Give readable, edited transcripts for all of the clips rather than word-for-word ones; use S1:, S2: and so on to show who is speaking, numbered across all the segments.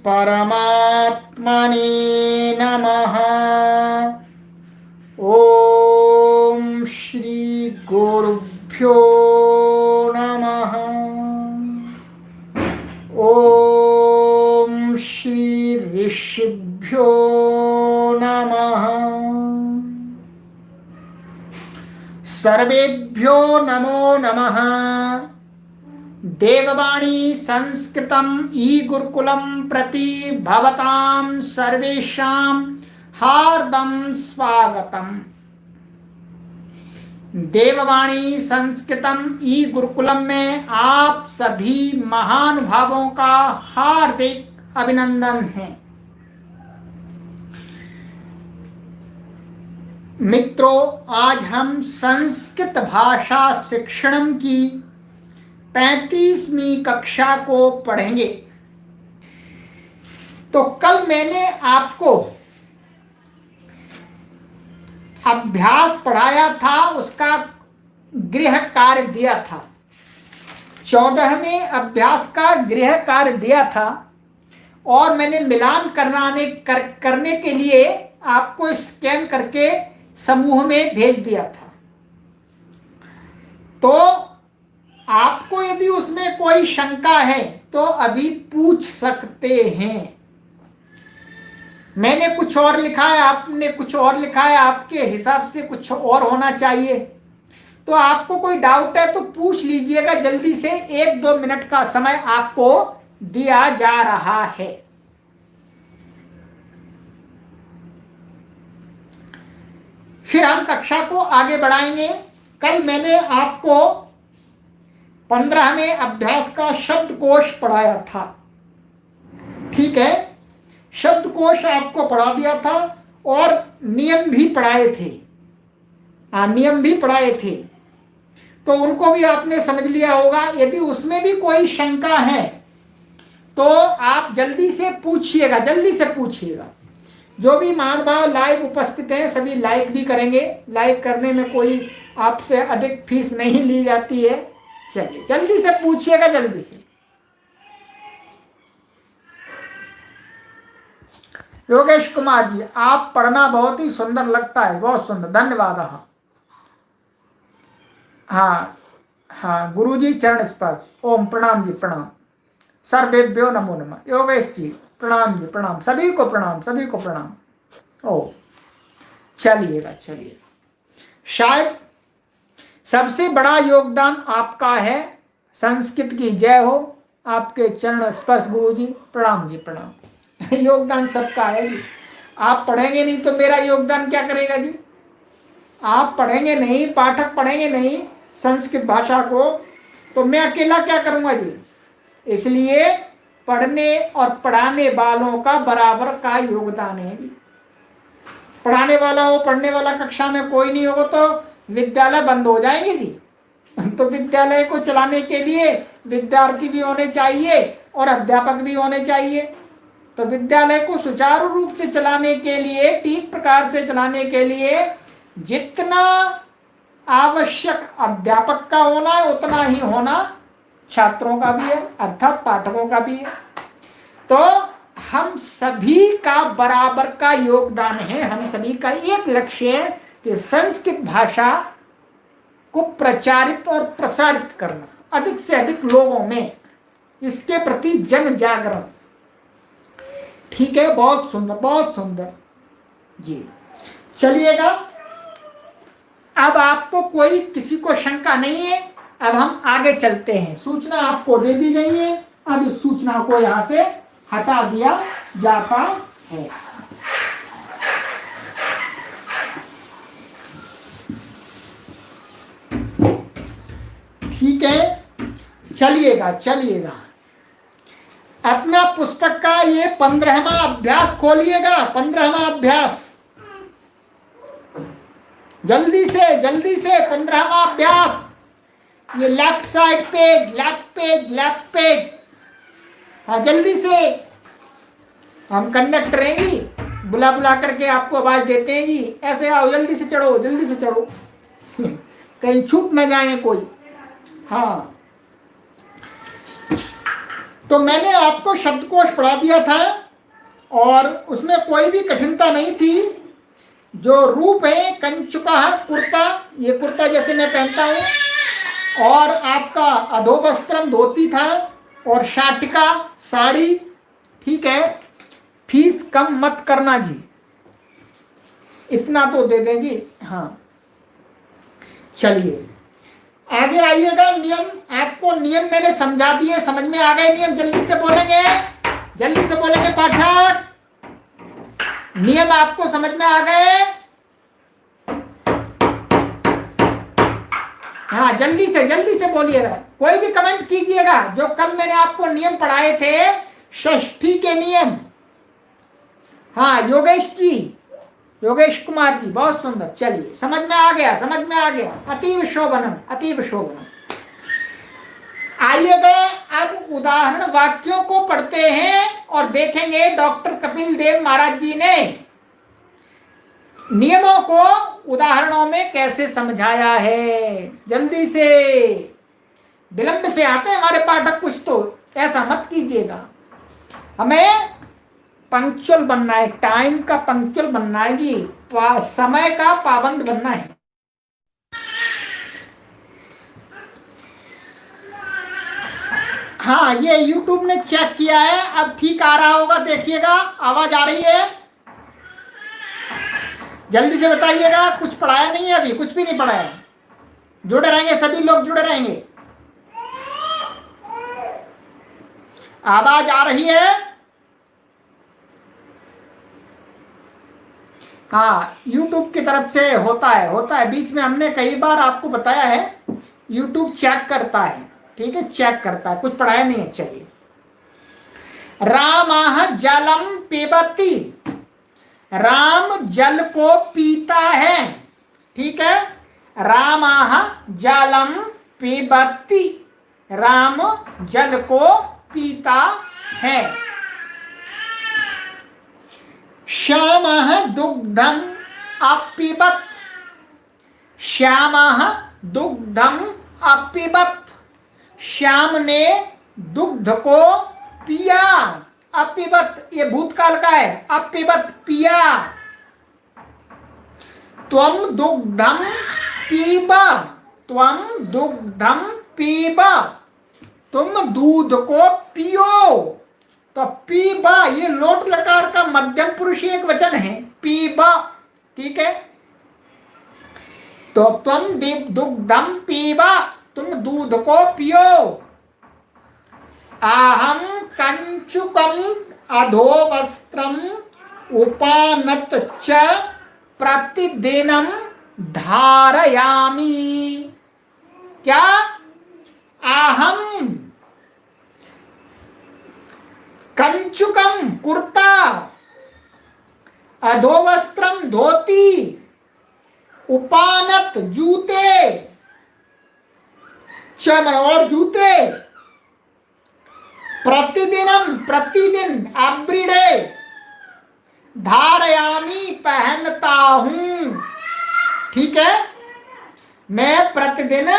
S1: परमात्मने नमः। ओम श्री गुरुभ्यो नमः। ओम श्री ऋषिभ्यो नमः। सर्वेभ्यो नमो नमः। देववाणी संस्कृतम ई गुरुकुलम प्रति भवतां सर्वेषां हार्दं स्वागतम। देववाणी संस्कृतम ई गुरुकुलम में आप सभी महानुभावों का हार्दिक अभिनंदन है। मित्रों, आज हम संस्कृत भाषा शिक्षणम की 35वीं कक्षा को पढ़ेंगे। तो कल मैंने आपको अभ्यास पढ़ाया था, उसका गृह कार्य दिया था। 14वें अभ्यास का गृह कार्य दिया था और मैंने मिलान करने के लिए आपको स्कैन करके समूह में भेज दिया था। तो आपको यदि उसमें कोई शंका है तो अभी पूछ सकते हैं। मैंने कुछ और लिखा है, आपने कुछ और लिखा है, आपके हिसाब से कुछ और होना चाहिए। तो आपको कोई डाउट है तो पूछ लीजिएगा जल्दी से। 1-2 मिनट का समय आपको दिया जा रहा है। फिर हम कक्षा को आगे बढ़ाएंगे। कल मैंने आपको 15वें अभ्यास का शब्दकोश पढ़ाया था, ठीक है। शब्दकोश आपको पढ़ा दिया था और नियम भी पढ़ाए थे। नियम भी पढ़ाए थे, तो उनको भी आपने समझ लिया होगा। यदि उसमें भी कोई शंका है तो आप जल्दी से पूछिएगा, जल्दी से पूछिएगा। जो भी महानुभाव लाइव उपस्थित हैं सभी लाइक भी करेंगे। लाइक करने में कोई आपसे अधिक फीस नहीं ली जाती है। चलिए जल्दी से पूछिएगा, जल्दी से। योगेश कुमार जी, आप पढ़ना बहुत ही सुंदर लगता है, बहुत सुंदर, धन्यवाद। हाँ गुरुजी चरण स्पर्श। ओम प्रणाम जी, प्रणाम। सर्वेभ्यो नमो नमः। योगेश जी प्रणाम जी, प्रणाम। सभी को प्रणाम, सभी को प्रणाम। ओ चलिएगा। शायद सबसे बड़ा योगदान आपका है। संस्कृत की जय हो। आपके चरण स्पर्श गुरुजी, प्रणाम जी, प्रणाम। योगदान सबका है जी। आप पढ़ेंगे नहीं तो मेरा योगदान क्या करेगा जी? आप पढ़ेंगे नहीं, पाठक पढ़ेंगे नहीं संस्कृत भाषा को, तो मैं अकेला क्या करूंगा जी? इसलिए पढ़ने और पढ़ाने वालों का बराबर का योगदान है जी। पढ़ाने वाला हो, पढ़ने वाला कक्षा में कोई नहीं होगा तो विद्यालय बंद हो जाएंगे जी। तो विद्यालय को चलाने के लिए विद्यार्थी भी होने चाहिए और अध्यापक भी होने चाहिए। तो विद्यालय को सुचारू रूप से चलाने के लिए, ठीक प्रकार से चलाने के लिए जितना आवश्यक अध्यापक का होना है उतना ही होना छात्रों का भी है, अर्थात पाठकों का भी है। तो हम सभी का बराबर का योगदान है। हम सभी का एक लक्ष्य है कि संस्कृत भाषा को प्रचारित और प्रसारित करना, अधिक से अधिक लोगों में इसके प्रति जन जागरण। ठीक है, बहुत सुंदर जी। चलिएगा, अब आपको कोई किसी को शंका नहीं है। अब हम आगे चलते हैं। सूचना आपको दे दी गई है, अब इस सूचना को यहां से हटा दिया जाता है। ठीक है, चलिएगा। अपना पुस्तक का ये 15वां अभ्यास खोलिएगा। 15वां अभ्यास जल्दी से 15वां अभ्यास। ये लेफ्ट साइड लेफ्ट पेज। हाँ जल्दी से। हम कंडक्टर हैं जी, बुला करके आपको आवाज देते हैं जी, ऐसे आओ, जल्दी से चढ़ो। कहीं छूट ना जाए कोई। हाँ तो मैंने आपको शब्दकोश पढ़ा दिया था और उसमें कोई भी कठिनता नहीं थी। जो रूप है कंचुका कुर्ता, ये कुर्ता जैसे मैं पहनता हूं, और आपका अधोवस्त्रम धोती था, और शाटिका साड़ी। ठीक है, फीस कम मत करना जी, इतना तो दे दें जी। हाँ चलिए आगे आइएगा। नियम, आपको नियम मैंने समझा दिए, समझ में आ गए नियम? जल्दी से बोलेंगे, जल्दी से बोलेंगे पाठक, नियम आपको समझ में आ गए? हाँ जल्दी से बोलिएगा, कोई भी कमेंट कीजिएगा। जो कल मैंने आपको नियम पढ़ाए थे, षष्ठी के नियम। हाँ योगेश जी, योगेश कुमार जी, बहुत सुंदर। चलिए समझ में आ गया, समझ में आ गया। अतीव शोभनम, अतीव शोभनम। आइएगा अब उदाहरण वाक्यों को पढ़ते हैं और देखेंगे डॉक्टर कपिल देव महाराज जी ने नियमों को उदाहरणों में कैसे समझाया है। जल्दी से, विलंब से आते हैं हमारे पाठक कुछ, तो ऐसा मत कीजिएगा। हमें पंक्चुअल बनना है, टाइम का पंक्चुअल बनना है जी, समय का पाबंद बनना है। हाँ ये YouTube ने चेक किया है, अब ठीक आ रहा होगा, देखिएगा आवाज आ रही है? जल्दी से बताइएगा। कुछ पढ़ाया नहीं है अभी, कुछ भी नहीं पढ़ाया। जुड़े रहेंगे, सभी लोग जुड़े रहेंगे। आवाज आ रही है? हाँ YouTube की तरफ से होता है। बीच में हमने कई बार आपको बताया है, YouTube चेक करता है। ठीक है, चेक करता है, कुछ पढ़ाया नहीं है। चलिए, रामः जलम पिबति, राम जल को पीता है। ठीक है, रामः जलम पिबति, राम जल को पीता है। श्यामः दुग्धम अपिबत, श्यामः दुग्धम अपिबत, श्याम ने दुग्ध को पिया। अपिबत ये भूतकाल का है, अपिबत पिया। त्वम दुग्धम पीबा, त्वम दुग्धम पीबा, तुम दूध को पियो। तो पीबा ये लोट लकार का मध्यम पुरुष एक वचन है, पीबा। ठीक है, तो तुम दुग्धम पीबा, तुम दूध को पियो। आहम कंचुकम अधोवस्त्रम उपानत च प्रतिदिनम धारयामी। क्या? आहम कंचुकम कुर्ता, अधोवस्त्रम धोती, उपानत जूते, चमन और जूते, प्रतिदिनम प्रतिदिन एवरीडे, धारयामी पहनता हूं। ठीक है, मैं प्रतिदिन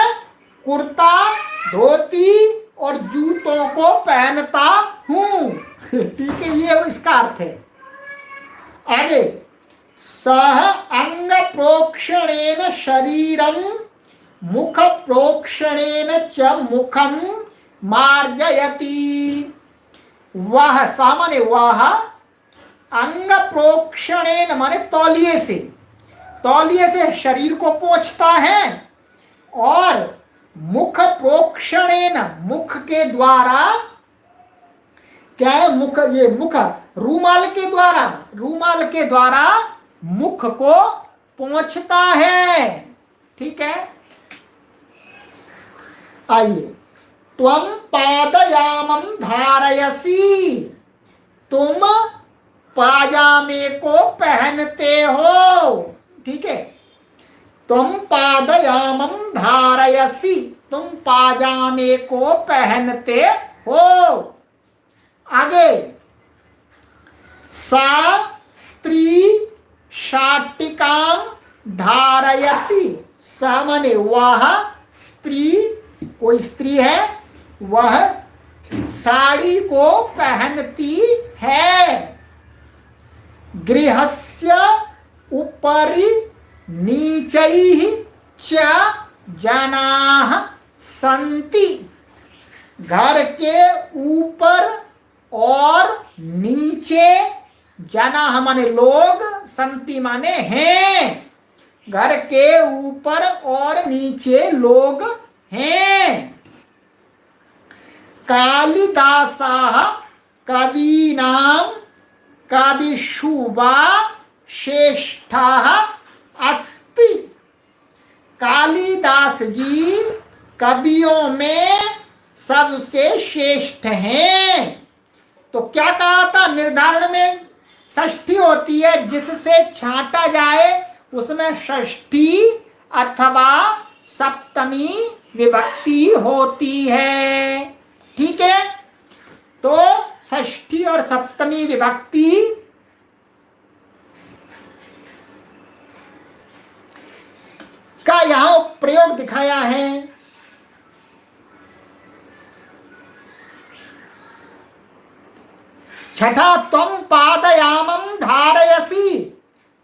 S1: कुर्ता, धोती और जूतों को पहनता हूं। ठीक है, ये इसका अर्थ है। आगे, सह अंग प्रोक्षणेन शरीरम मुख प्रोक्षणेन च मुखम मार्जयति। वह सामान्य, वह अंग प्रोक्षणेन माने तौलिए से शरीर को पोंछता है, और मुख प्रोक्षणेन मुख के द्वारा, क्या है मुख, ये मुख रूमाल के द्वारा मुख को पोंछता है। ठीक है, आइए, त्वम पादयामम धारयसी, तुम पाजामे को पहनते हो। ठीक है, तुम पादयामम धारयसी, तुम पाजामे को पहनते हो। आगे, सा स्त्री शाटिकाम धारयति। सा माने वह स्त्री, कोई स्त्री है, वह साड़ी को पहनती है। गृहस्य उपरि नीचैः च जनाः सन्ति। घर के ऊपर और नीचे, जनाः माने लोग, संति माने हैं। घर के ऊपर और नीचे लोग हैं। कालिदासः कवीनां कविषु वा श्रेष्ठः अस्ति। कालिदास जी कवियों में सबसे श्रेष्ठ हैं। तो क्या कहा था निर्धारण में? षष्ठी होती है, जिससे छांटा जाए उसमें षष्ठी अथवा सप्तमी विभक्ति होती है। ठीक है, तो षष्ठी और सप्तमी विभक्ति का यहां प्रयोग दिखाया है। छठा, तुम पादयामम धारयसी।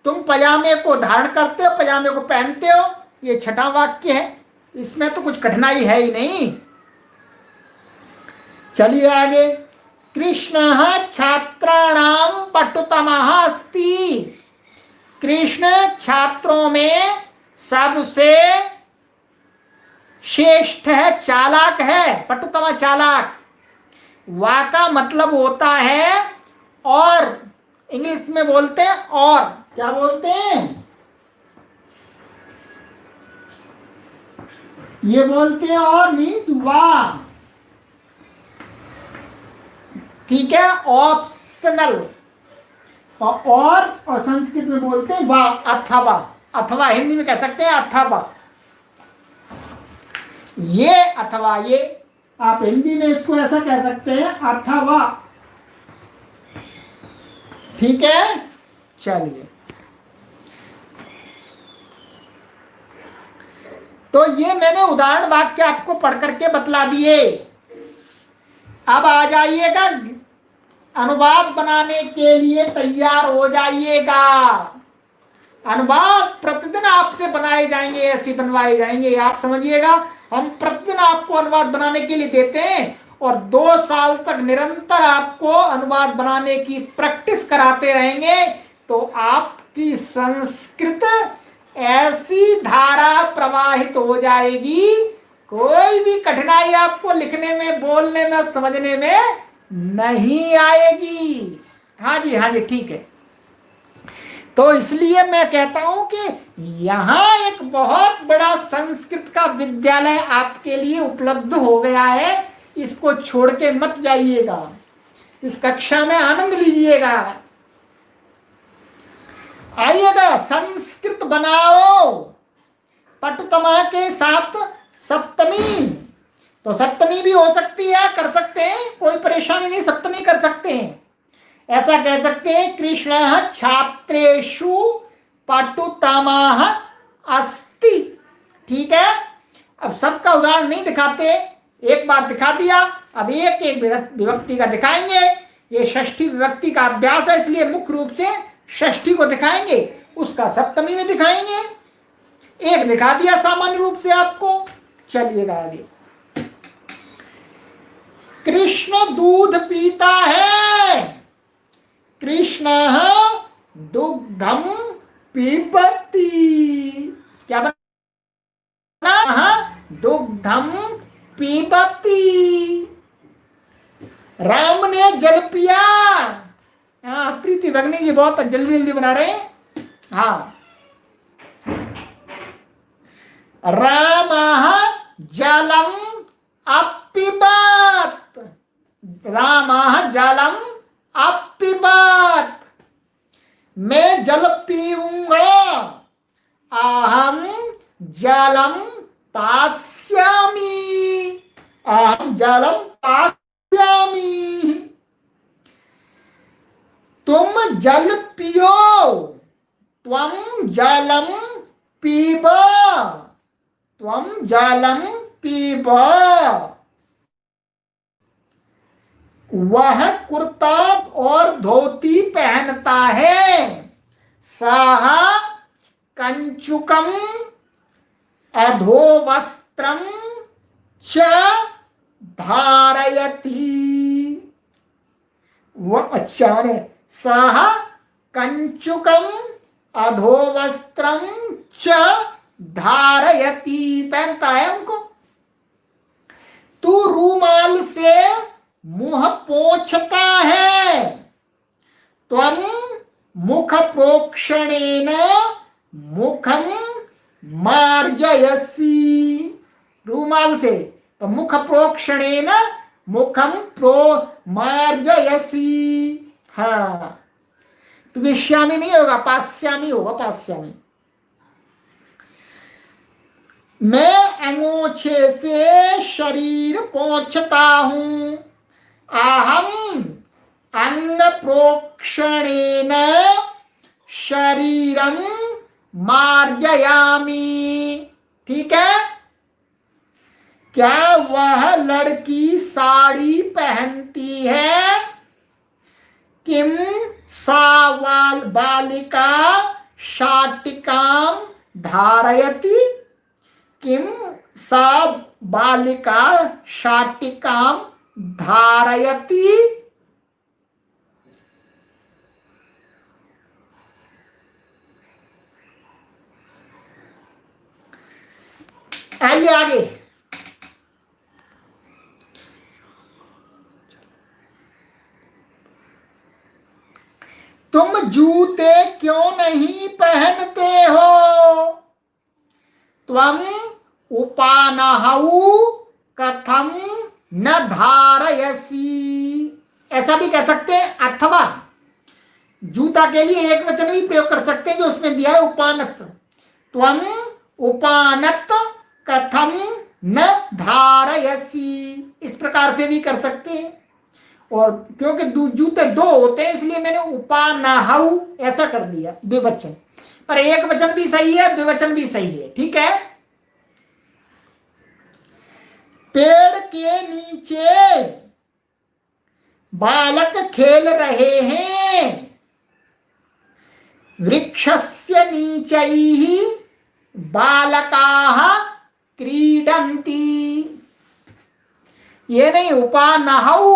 S1: तुम पजामे को धारण करते हो, पजामे को पहनते हो। ये छठा वाक्य है, इसमें तो कुछ कठिनाई है ही नहीं। चलिए आगे। कृष्णः छात्राणां पटुतमः अस्ति। कृष्ण छात्रों में सबसे श्रेष्ठ है, चालाक है। पटुतमा चालाक। वा का मतलब होता है और, इंग्लिश में बोलते हैं और। क्या बोलते हैं? ये बोलते हैं और मीन्स वाह। ठीक है, ऑप्शनल। और संस्कृत में बोलते हैं वाह, अथवा। अथवा हिंदी में कह सकते हैं अथवा। ये अथवा, ये आप हिंदी में इसको ऐसा कह सकते हैं अथवा। ठीक है, चलिए। तो ये मैंने उदाहरण वाक्य आपको पढ़ करके बतला दिए। अब आ जाइएगा, अनुवाद बनाने के लिए तैयार हो जाइएगा। अनुवाद प्रतिदिन आपसे बनाए जाएंगे, ऐसे बनवाए जाएंगे। आप समझिएगा, हम प्रतिदिन आपको अनुवाद बनाने के लिए देते हैं और 2 साल तक निरंतर आपको अनुवाद बनाने की प्रैक्टिस कराते रहेंगे। तो आपकी संस्कृत ऐसी धारा प्रवाहित हो जाएगी, कोई भी कठिनाई आपको लिखने में, बोलने में, समझने में नहीं आएगी। हाँ जी, ठीक है। तो इसलिए मैं कहता हूं कि यहां एक बहुत बड़ा संस्कृत का विद्यालय आपके लिए उपलब्ध हो गया है। इसको छोड़ के मत जाइएगा, इस कक्षा में आनंद लीजिएगा। आइएगा, संस्कृत बनाओ पटुतमा के साथ सप्तमी। तो सप्तमी भी हो सकती है, कर सकते हैं, कोई परेशानी नहीं, सप्तमी कर सकते हैं। ऐसा कह सकते हैं, कृष्णः छात्रेषु पटुतमः अस्ति। ठीक है, अब सबका उदाहरण नहीं दिखाते, एक बार दिखा दिया, अब एक एक विभक्ति का दिखाएंगे। ये षष्ठी विभक्ति का अभ्यास है, इसलिए मुख्य रूप से षष्ठी को दिखाएंगे, उसका सप्तमी में दिखाएंगे। एक दिखा दिया सामान्य रूप से आपको। चलिएगा आगे। कृष्ण दूध पीता है। कृष्णः दुग्धम पिबति। क्या बना? दुग्धम पिबति। राम ने जल पिया। हाँ, प्रीति भगनी जी बहुत जल्दी जल्दी बना रहे हैं। हाँ, रामः जलम अपिबत। रामः जलम अपिबत। मैं जल पीऊंगा। अहम जलम पास्यामि। अहम जलम पास्यामि। तुम जल पियो। त्वं जलम पीब। त्वं जलम पीब। वह कुर्ता और धोती पहनता है। सः कंचुकम अधोवस्त्रम च धारयति। वह अच्छा है। सः कंचुकम अधोवस्त्रम च धारयति, पहनता है उनको। तू रूमाल से मुंह पोंछता है। त्वं मुख प्रोक्षणेन मुखम मार्जयसी। रूमाल से तो मुख प्रोक्षणेन मुखम प्रो मार्जयसी। हाँ, तो विश्यामी नहीं होगा, पास्यामी होगा, पास्यामी। मैं अंगोछे से शरीर पोंछता हूं। अहम अंग प्रोक्षणेन शरीरम मार्जयामी। ठीक है। क्या वह लड़की साड़ी पहनती है? किम सा बालिका शाटिकाम धारयति। किम सा बालिका शाटिकाम धारयति। आइए आगे। तुम जूते क्यों नहीं पहनते हो? त्वं उपानहौ कथम न धारयसी। ऐसा भी कह सकते हैं, अथवा जूता के लिए एक वचन भी प्रयोग कर सकते हैं जो उसमें दिया है, उपानत। त्वं उपानत कथम न धारयसी, इस प्रकार से भी कर सकते हैं। और क्योंकि जूते दो होते हैं इसलिए मैंने उपानहौ ऐसा कर दिया, द्विवचन। पर एक वचन भी सही है, द्विवचन भी सही है। ठीक है। पेड़ के नीचे बालक खेल रहे हैं। वृक्षस्य नीचैः बालकाः क्रीडन्ति। ये नहीं, उपानहौ,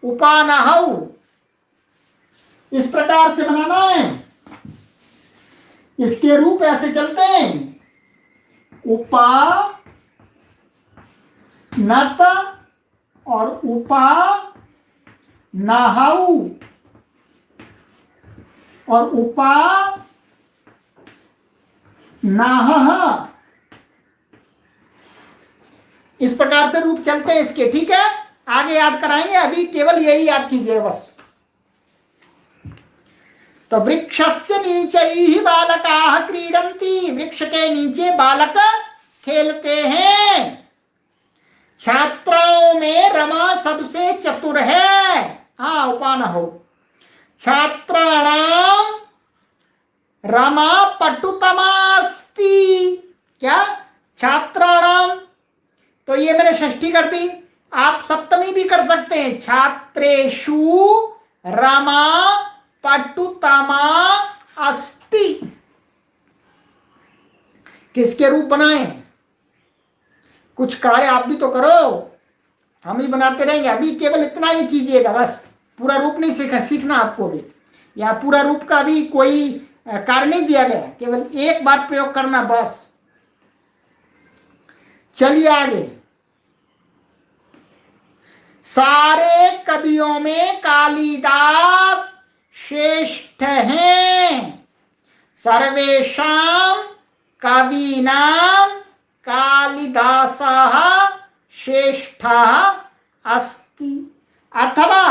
S1: उपानहौ इस प्रकार से बनाना है। इसके रूप ऐसे चलते हैं, उपा नत और उपा नहौ और उपा नाह, इस प्रकार से रूप चलते हैं इसके। ठीक है। आगे याद कराएंगे, अभी केवल यही याद कीजिए बस। तो वृक्षस्य नीचैः बालकाः क्रीडन्ति, वृक्ष के नीचे बालक खेलते हैं। छात्राओं में रमा सबसे चतुर है। हाँ, उपानहौ। छात्राणाम रमा पटुतमास्ति। क्या? छात्राणाम, तो ये मैंने षष्ठी कर दी, आप सप्तमी भी कर सकते हैं। छात्रेषु रमा पटुतमा अस्ति। किसके रूप बनाए? कुछ कार्य आप भी तो करो, हम ही बनाते रहेंगे। अभी केवल इतना ही कीजिएगा बस, पूरा रूप नहीं सीखना आपको भी। या पूरा रूप का भी कोई कार्य नहीं दिया गया, केवल एक बार प्रयोग करना बस। चलिए आगे। सारे कवियों में कालिदास श्रेष्ठ हैं। सर्वेषां कवीनां कालिदासः श्रेष्ठः अस्ति। अथवा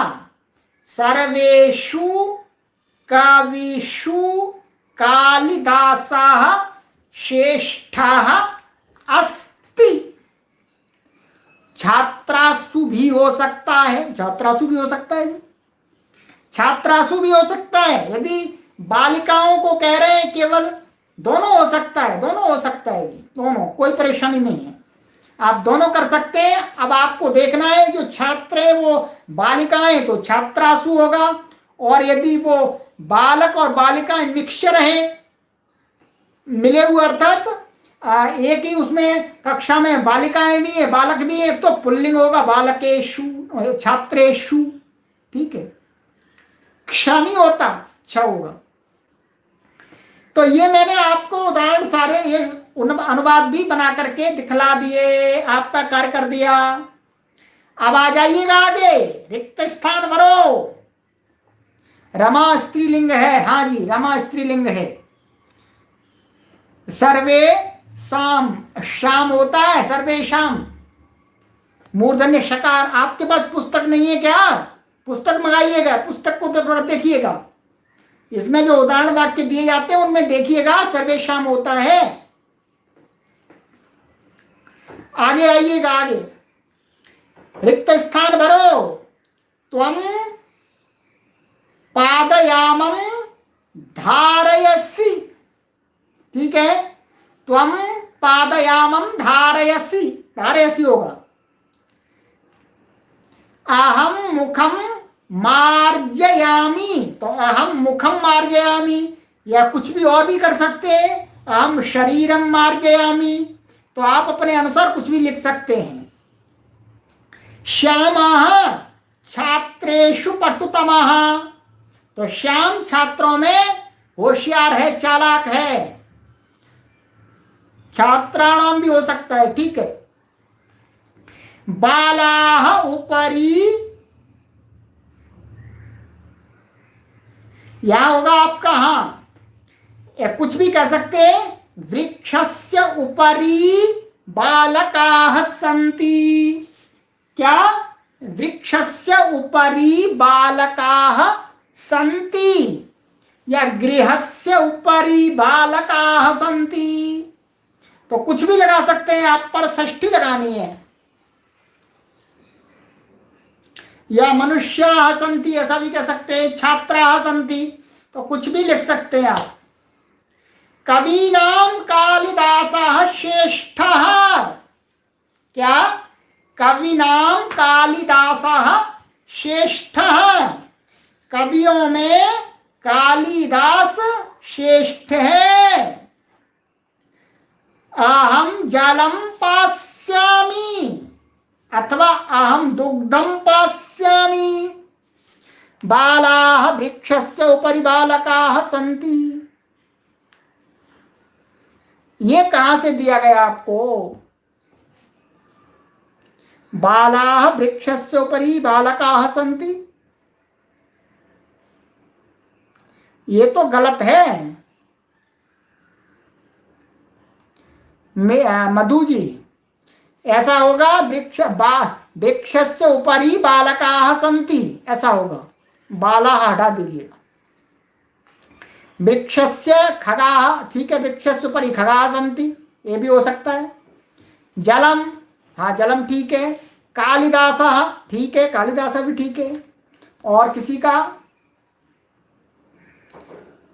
S1: सर्वेषु कविषु कालिदासः श्रेष्ठः अस्ति। छात्रासु भी हो सकता है, छात्रासु भी हो सकता है जी, छात्रासु भी हो सकता है। यदि बालिकाओं को कह रहे हैं केवल, दोनों हो सकता है, दोनों हो सकता है जी, दोनों, कोई परेशानी नहीं है। आप दोनों कर सकते हैं। अब आपको देखना है जो छात्र है वो बालिकाएं तो छात्रासु होगा, और यदि वो बालक और बालिकाएं मिक्सचर हैं, मिले हुए अर्थात एक ही उसमें कक्षा में बालिकाएं भी है बालक भी है, तो पुल्लिंग होगा बालकेषु छात्रेषु। ठीक है, क्ष नहीं होता, छ होगा। तो ये मैंने आपको उदाहरण सारे ये अनुवाद भी बना करके दिखला दिए, आपका कार्य कर दिया। अब आ जाइएगा आगे, रिक्त स्थान भरो। रमा स्त्रीलिंग है, हाँ जी रमा स्त्रीलिंग है। सर्वे शाम, शाम होता है सर्वे शाम, मूर्धन्य शकार। आपके पास पुस्तक नहीं है क्या? पुस्तक मंगाइएगा, पुस्तक को तो थोड़ा देखिएगा, इसमें जो उदाहरण वाक्य दिए जाते हैं उनमें देखिएगा सर्वे शाम होता है। आगे आइएगा, आगे रिक्त स्थान भरो। त्वं पादयामं धारयसि। ठीक है, त्वं पादयामं धारयसि, धारयसि होगा। अहम मुखम मार्जयामि, तो अहम मुखम मार्जयामि, या कुछ भी और भी कर सकते हैं। अहम शरीरम मार्जयामि, तो आप अपने अनुसार कुछ भी लिख सकते हैं। श्यामः छात्रेषु पटुतमः, तो श्याम छात्रों में होशियार है, चालाक है। छात्राणाम भी हो सकता है, ठीक है। बालाः उपरि, यहां होगा आपका, हाँ या कुछ भी कह सकते हैं। वृक्षस्य उपरि बालकाः सन्ति, क्या? वृक्षस्य उपरि बालकाः सन्ति, या गृहस्य उपरि बालकाः सन्ति, तो कुछ भी लगा सकते हैं आप, पर षष्ठी लगानी है। या मनुष्याः सन्ति ऐसा भी कह सकते हैं, छात्राः सन्ति, तो कुछ भी लिख सकते हैं आप। कवीनां कालिदासः श्रेष्ठः, क्या? कवीनां कालिदासः श्रेष्ठः, कवियों में कालिदास श्रेष्ठ है। अहम जलम पास्यामि, अथवा अहम दुग्धम पास्यामि। बालाः वृक्षस्य उपरि बालकाः सन्ति, ये कहां से दिया गया आपको? बालाः वृक्षस्य उपरि बालकाः सन्ति, ये तो गलत है। मधु जी, ऐसा होगा वृक्षस्य उपरि बालकाः सन्ति, ऐसा होगा। बाला हटा दीजिएगा। वृक्षस्य खगाः, ठीक है, वृक्षस्य उपरि खगाः सन्ति, ये भी हो सकता है। जलम, हाँ जलम ठीक है। कालिदासः, ठीक है, कालिदास भी ठीक है। और किसी का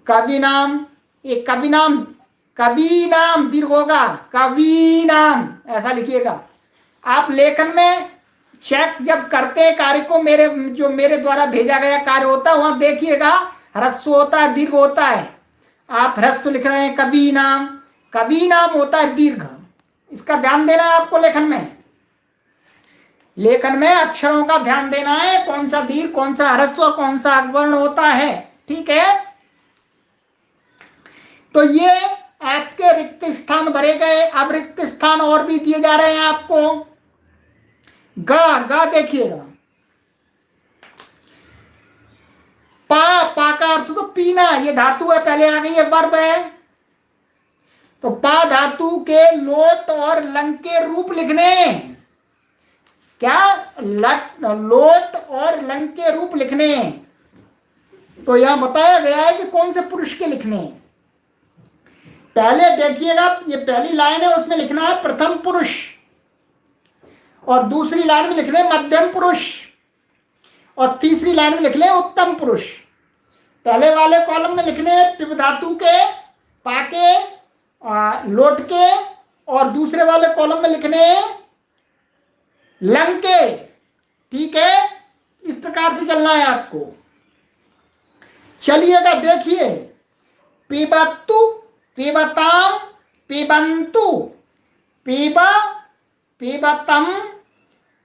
S1: कविनाम, एक कविनाम, कवीनाम दीर्घ होगा, कवीनाम ऐसा लिखिएगा। आप लेखन में चेक जब करते कार्य को, मेरे द्वारा भेजा गया कार्य होता है वहां देखिएगा, ह्रस्व होता है, दीर्घ होता है। आप ह्रस्व लिख रहे हैं कवीनाम, कवीनाम होता है दीर्घ, इसका ध्यान देना है आपको। लेखन में अक्षरों का ध्यान देना है, कौन सा दीर्घ, कौन सा ह्रस्व, कौन सा अवर्ण होता है, ठीक है। तो ये आपके रिक्त स्थान भरे गए। अब रिक्त स्थान और भी दिए जा रहे हैं आपको। गा देखिएगा, पा का अर्थ तो पीना, ये धातु है, पहले आ गई है, वर्ब है। तो पा धातु के लोट और लंग के रूप लिखने, क्या? लोट और लंग के रूप लिखने। तो यहां बताया गया है कि कौन से पुरुष के लिखने। पहले देखिएगा, ये पहली लाइन है, उसमें लिखना है प्रथम पुरुष, और दूसरी लाइन में लिख लें मध्यम पुरुष, और तीसरी लाइन में लिख लें उत्तम पुरुष। पहले वाले कॉलम में लिखने पिप धातु के, पाके, लोट के, और दूसरे वाले कॉलम में लिखने लंके, ठीक है, इस प्रकार से चलना है आपको। चलिएगा देखिए, पिबत्तु, पिबताम, पिबंतु, पिब, पिबतम,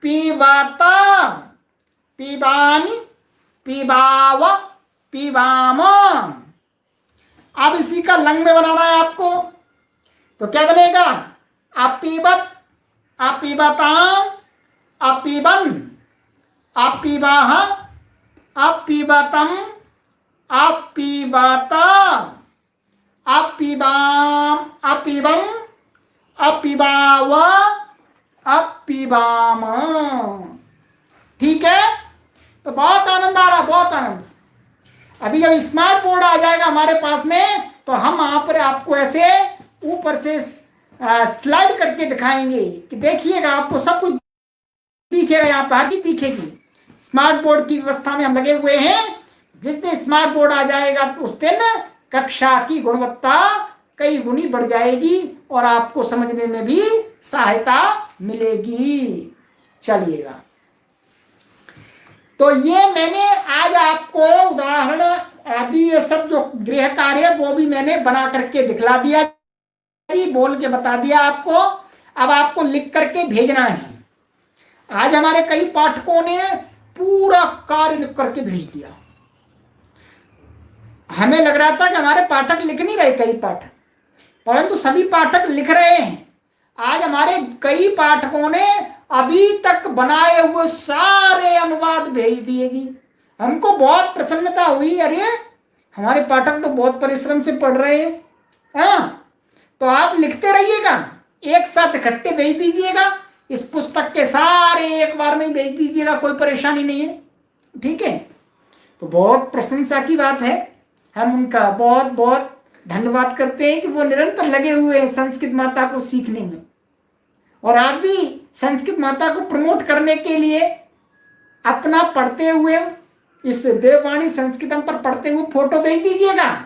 S1: पिबता, पिबानी, पिबाव, पिबाम। अब इसी का लंग में बनाना है आपको, तो क्या बनेगा? अपिबत, अपिबताम, अपिबन, अपिबाह, अपिबतम, अपिबता, अपिबाम, अपिबम, अपिबाव, अपिबाम। ठीक है, तो बहुत आनंद आ रहा, बहुत आनंद। अभी जब स्मार्ट बोर्ड आ जाएगा हमारे पास में, तो हम वहां पर आपको ऐसे ऊपर से स्लाइड करके दिखाएंगे कि देखिएगा, आपको सब कुछ दिखेगा, यहाँ पर हर चीज दिखेगी। स्मार्ट बोर्ड की व्यवस्था में हम लगे हुए हैं। जिस दिन स्मार्ट बोर्ड आ जाएगा उस दिन कक्षा की गुणवत्ता कई गुनी बढ़ जाएगी और आपको समझने में भी सहायता मिलेगी। चलिएगा, तो ये मैंने आज आपको उदाहरण आदि ये सब जो गृह कार्य वो भी मैंने बना करके दिखला दिया जी, बोल के बता दिया आपको। अब आपको लिख करके भेजना है। आज हमारे कई पाठकों ने पूरा कार्य लिख करके भेज दिया। हमें लग रहा था कि हमारे पाठक लिख नहीं रहे, कई पाठक, परंतु सभी पाठक लिख रहे हैं। आज हमारे कई पाठकों ने अभी तक बनाए हुए सारे अनुवाद भेज दिए जी। हमको बहुत प्रसन्नता हुई, अरे हमारे पाठक तो बहुत परिश्रम से पढ़ रहे हैं। हाँ, तो आप लिखते रहिएगा, एक साथ इकट्ठे भेज दीजिएगा। इस पुस्तक के सारे एक बार में भेज दीजिएगा, कोई परेशानी नहीं है। ठीक है, तो बहुत प्रशंसा की बात है। हम उनका बहुत बहुत धन्यवाद करते हैं कि वो निरंतर लगे हुए हैं संस्कृत माता को सीखने में। और आप भी संस्कृत माता को प्रमोट करने के लिए अपना पढ़ते हुए इस देववाणी संस्कृतम पर पढ़ते हुए फोटो भेज दीजिएगा।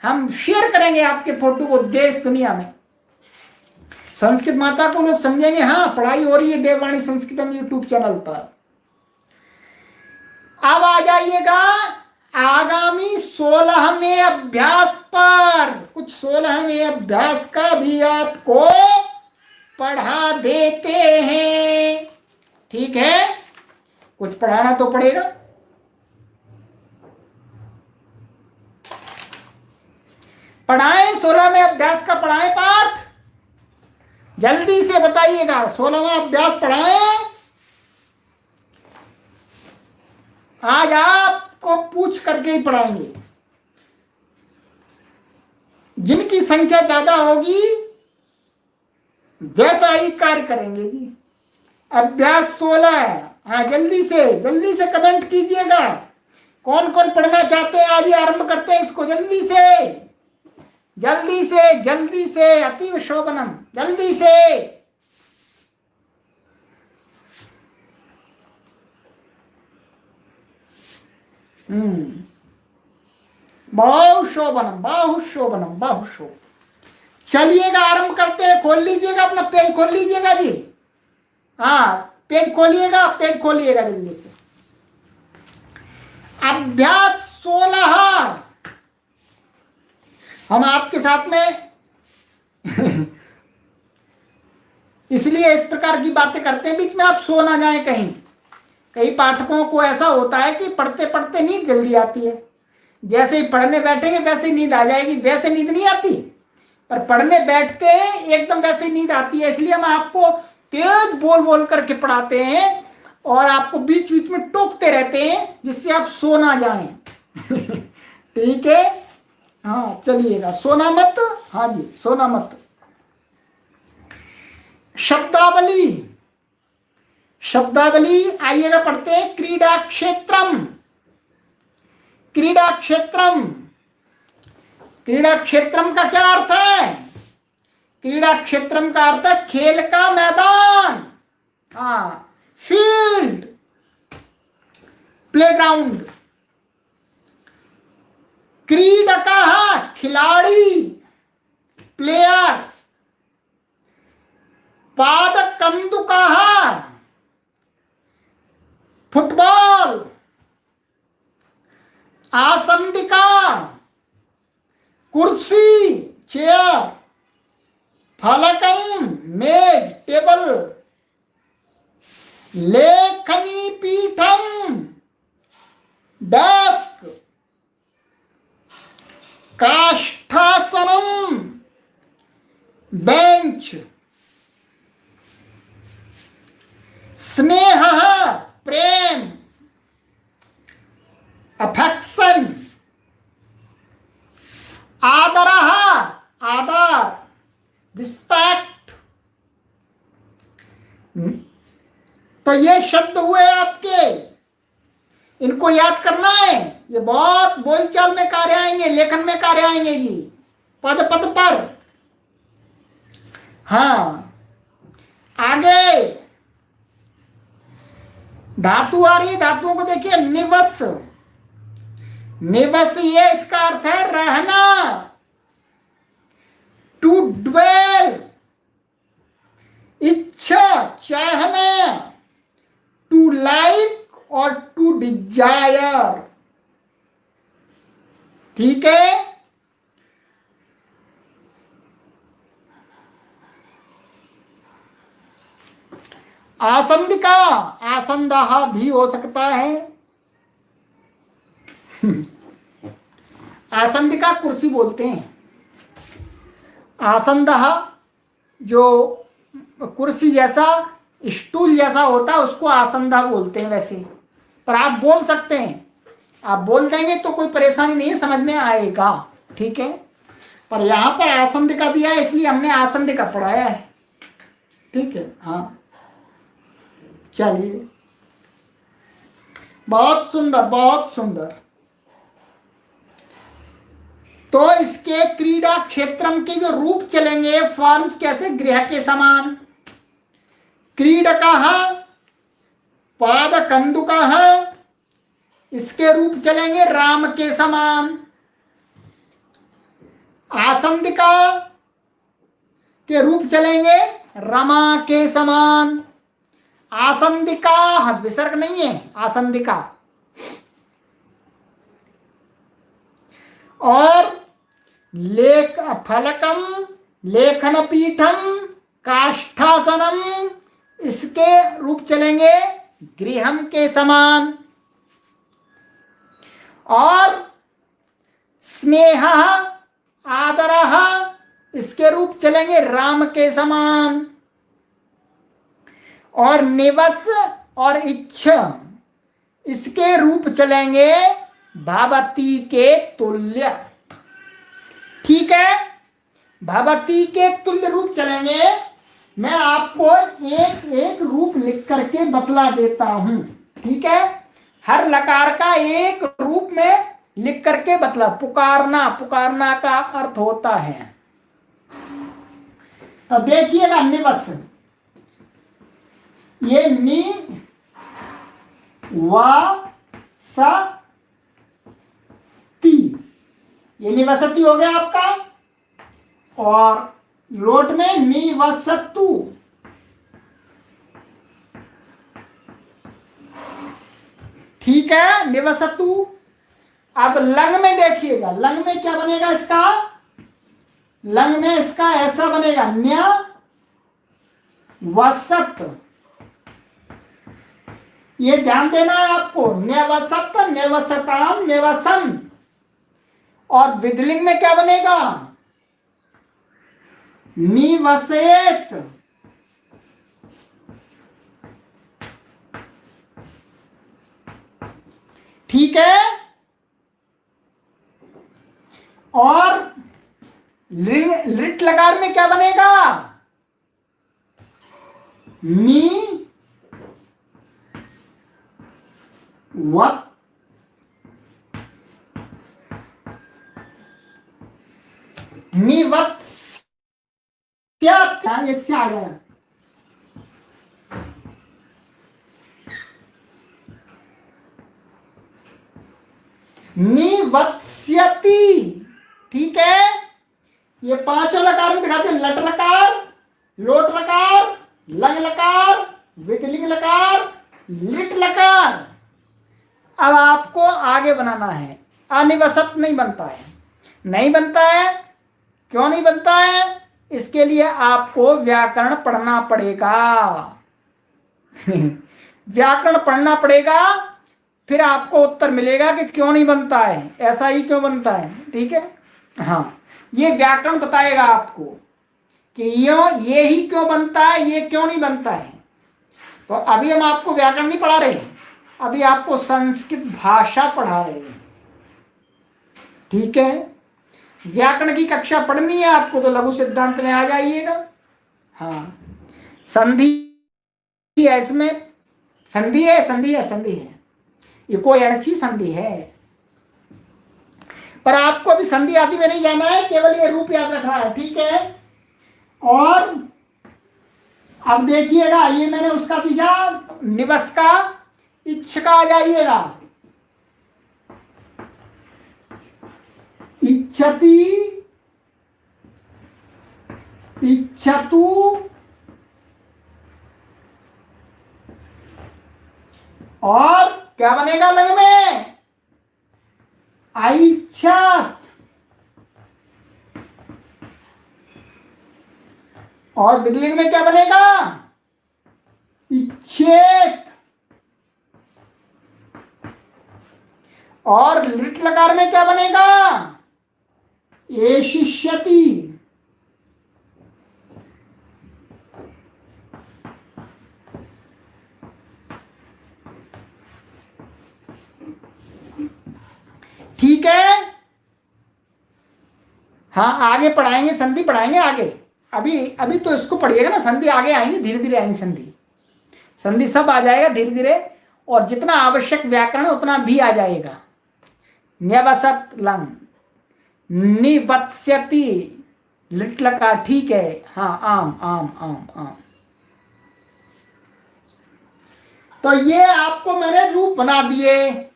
S1: हम शेयर करेंगे आपके फोटो को देश दुनिया में। संस्कृत माता को लोग समझेंगे, हाँ पढ़ाई हो रही है देववाणी संस्कृतम यूट्यूब चैनल पर। अब आ जाइएगा आगामी 16वें अभ्यास पर। कुछ 16वें अभ्यास का भी आपको पढ़ा देते हैं। ठीक है, कुछ पढ़ाना तो पड़ेगा। पढ़ाएं, 16वें अभ्यास का पढ़ाएं पाठ, जल्दी से बताइएगा। 16वां अभ्यास पढ़ाएं। आज आपको पूछ करके ही पढ़ाएंगे। जिनकी संख्या ज्यादा होगी वैसा ही कार्य करेंगे जी। अभ्यास 16 है। हाँ, जल्दी से कमेंट कीजिएगा। कौन कौन पढ़ना चाहते हैं, आज ही आरंभ करते हैं इसको। जल्दी से अतीव शोभनम, जल्दी से। बाहुशोभनम। चलिएगा, आरंभ करते हैं। खोल लीजिएगा, अपना पेज खोल लीजिएगा जी। हाँ, पेज खोलिएगा जल्दी से। अभ्यास 16 हम आपके साथ में इसलिए इस प्रकार की बातें करते हैं, बीच में आप सो ना जाएं कहीं। कई पाठकों को ऐसा होता है कि पढ़ते पढ़ते नींद जल्दी आती है। जैसे ही पढ़ने बैठेंगे वैसे ही नींद आ जाएगी। वैसे नींद नहीं आती, पर पढ़ने बैठते हैं एकदम वैसे ही नींद आती है। इसलिए हम आपको तेज बोल करके पढ़ाते हैं और आपको बीच बीच में टोकते रहते हैं, जिससे आप सो ना जाएं। ठीक है, हाँ चलिएगा, सोना मत। हाँ जी, सोना मत। शब्दावली आइएगा, पढ़ते हैं। क्रीड़ा क्षेत्रम का क्या अर्थ है? क्रीड़ा क्षेत्रम का अर्थ है खेल का मैदान। हाँ, फील्ड, प्लेग्राउंड। क्रीडकः खिलाड़ी, प्लेयर। पादकंदुकः आसंदिका कुर्सी चेयर, फलकम मेज टेबल, लेखनी पीठम डेस्क, काष्ठासनम बेंच, स्नेह प्रेम अफेक्शन, आदर आदर रिस्पेक्ट। तो ये शब्द हुए आपके, इनको याद करना है। ये बहुत बोलचाल में कार्य आएंगे, लेखन में कार्य आएंगे जी, पद पद पर। हाँ, आगे धातु आ रही, धातुओं को देखिए। निवस, निवस ये इसका अर्थ है रहना, टू ड्वेल, इच्छा चाहना, टू लाइक और टू डिजायर। ठीक है। आसंदिका, आसंदः भी हो सकता है। आसंदिका कुर्सी बोलते हैं। आसंदः जो कुर्सी जैसा, स्टूल जैसा होता है उसको आसंदा बोलते हैं वैसे, पर आप बोल सकते हैं। आप बोल देंगे तो कोई परेशानी नहीं, समझ में आएगा। ठीक है, पर यहां पर आसंदिका दिया है इसलिए हमने आसंदिका पढ़ाया है। ठीक है। हाँ, चलिए, बहुत सुंदर, बहुत सुंदर। तो इसके क्रीड़ा क्षेत्रम के जो रूप चलेंगे, फॉर्म्स कैसे, गृह के समान, क्रीडकः, पाद कंदुकः, इसके रूप चलेंगे राम के समान। आसंदिका के रूप चलेंगे रमा के समान। आसंदिका विसर्ग नहीं है, आसंदिका। और लेख फलकम, लेखन पीठम, काष्ठासनम, इसके रूप चलेंगे गृहम के समान। और स्नेह आदरः, इसके रूप चलेंगे राम के समान। और निवस और इच्छा, इसके रूप चलेंगे भवती के तुल्य। ठीक है, भवती के तुल्य रूप चलेंगे। मैं आपको एक एक रूप लिख करके बतला देता हूं। ठीक है, हर लकार का एक रूप में लिख करके बतला। पुकारना, पुकारना का अर्थ होता है। तो देखिएगा, निवस, ये नी वा सा ती, ये निवसती हो गया आपका। और लोट में निवसतु, ठीक है, निवसतु। अब लंग में देखिएगा, लंग में क्या बनेगा इसका, लंग में इसका ऐसा बनेगा, न्य वसत। ये ध्यान देना है आपको, न्यवसत, न्यवसताम, न्यवसन। और विधलिंग में क्या बनेगा, निवसेत। ठीक है। और लिट लकार में क्या बनेगा, मी वत, निवत, इससे आ जाएगा। निवत्स्यति। ठीक है, ये पांचों लकार में दिखाते हैं, लट लकार, लोट लकार, लंग लकार, विकलिंग लकार, लिट लकार। अब आपको आगे बनाना है। अनिवसत नहीं बनता है, नहीं बनता है। क्यों नहीं बनता है? इसके लिए आपको व्याकरण पढ़ना पड़ेगा। व्याकरण पढ़ना पड़ेगा, फिर आपको उत्तर मिलेगा कि क्यों नहीं बनता है, ऐसा ही क्यों बनता है। ठीक है, हाँ, ये व्याकरण बताएगा आपको कि ये ही क्यों बनता है, ये क्यों नहीं बनता है। तो अभी हम आपको व्याकरण नहीं पढ़ा रहे, अभी आपको संस्कृत भाषा पढ़ा रहे हैं। ठीक है, व्याकरण की कक्षा पढ़नी है आपको तो लघु सिद्धांत में आ जाइएगा। हाँ, संधि है, इसमें संधि है, संधि है, संधि है, ये कोई अणछी संधि है। पर आपको अभी संधि आदि में नहीं जाना है, केवल ये रूप याद रखना है। ठीक है, और अब देखिएगा, ये मैंने उसका दिया निवस का, इच्छ का आ जाइएगा। इच्छति, इच्छतु, और क्या बनेगा लग में? ऐच्छत। और विधिलिंग में क्या बनेगा? इच्छेत। और लिट लकार में क्या बनेगा? एशिष्यति। ठीक है, हाँ, आगे पढ़ाएंगे, संधि पढ़ाएंगे आगे। अभी अभी तो इसको पढ़िएगा ना, संधि आगे आएंगी, धीरे धीरे आएंगी संधि, संधि सब आ जाएगा धीरे धीरे। और जितना आवश्यक व्याकरण उतना भी आ जाएगा। न्यवसत लंग, निवत्स्यति, लिट्लका। ठीक है, हाँ, आम आम आम आम। तो ये आपको मैंने रूप बना दिए।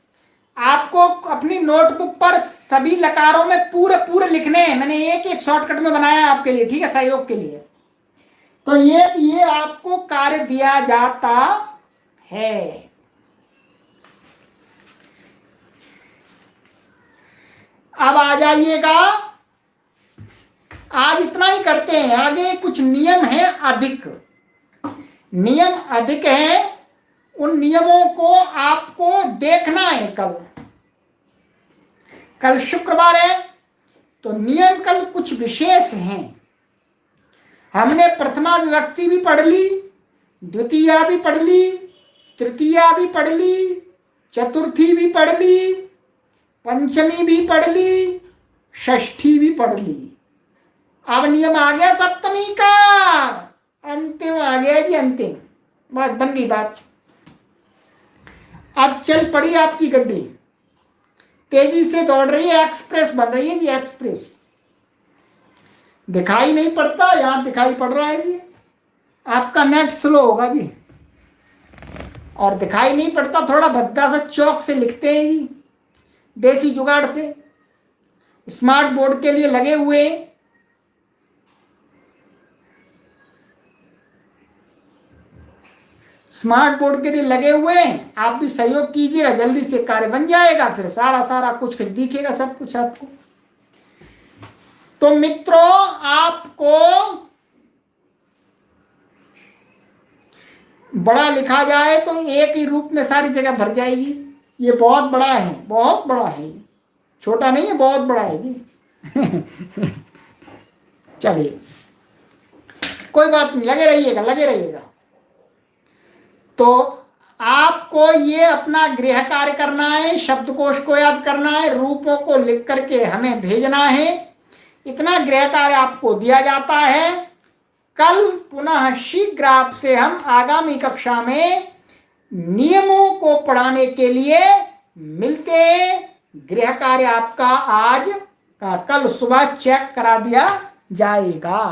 S1: आपको अपनी नोटबुक पर सभी लकारों में पूरे पूरे लिखने हैं, मैंने एक एक शॉर्टकट में बनाया है आपके लिए। ठीक है, सहयोग के लिए। तो ये आपको कार्य दिया जाता है। अब आ जाइएगा, आज इतना ही करते हैं, आगे कुछ नियम है अधिक, नियम अधिक है। उन नियमों को आपको देखना है। कल शुक्रवार है, तो नियम कल कुछ विशेष हैं। हमने प्रथमा विभक्ति भी पढ़ ली, द्वितीया भी पढ़ ली, तृतीया भी पढ़ ली, चतुर्थी भी पढ़ ली, पंचमी भी पढ़ ली, षष्ठी भी पढ़ ली। अब नियम आ गया सप्तमी का, अंतिम आ गया जी, अंतिम। बस बन गई बात। अब चल पड़ी आपकी गड्डी, तेजी से दौड़ रही है, एक्सप्रेस बन रही है जी, एक्सप्रेस। दिखाई नहीं पड़ता, यहां दिखाई पड़ रहा है जी। आपका नेट स्लो होगा जी, और दिखाई नहीं पड़ता, थोड़ा भद्दा सा चौक से लिखते हैं जी, देसी जुगाड़ से। स्मार्ट बोर्ड के लिए लगे हुए, स्मार्ट बोर्ड के लिए लगे हुए हैं। आप भी सहयोग कीजिएगा, जल्दी से कार्य बन जाएगा, फिर सारा कुछ दिखेगा, सब कुछ आपको। तो मित्रों, आपको बड़ा लिखा जाए तो एक ही रूप में सारी जगह भर जाएगी। ये बहुत बड़ा है, बहुत बड़ा है, छोटा नहीं है, बहुत बड़ा है जी। चलिए, कोई बात नहीं, लगे रहिएगा, लगे रहिएगा। तो आपको ये अपना गृह कार्य करना है, शब्दकोश को याद करना है, रूपों को लिख करके हमें भेजना है। इतना गृह कार्य आपको दिया जाता है। कल पुनः शीघ्र आपसे हम आगामी कक्षा में नियमों को पढ़ाने के लिए मिलते हैं। गृह कार्य आपका आज का कल सुबह चेक करा दिया जाएगा।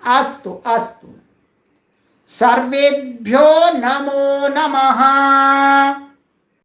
S1: अस्तु अस्तु, सर्वेभ्यो नमो नमः।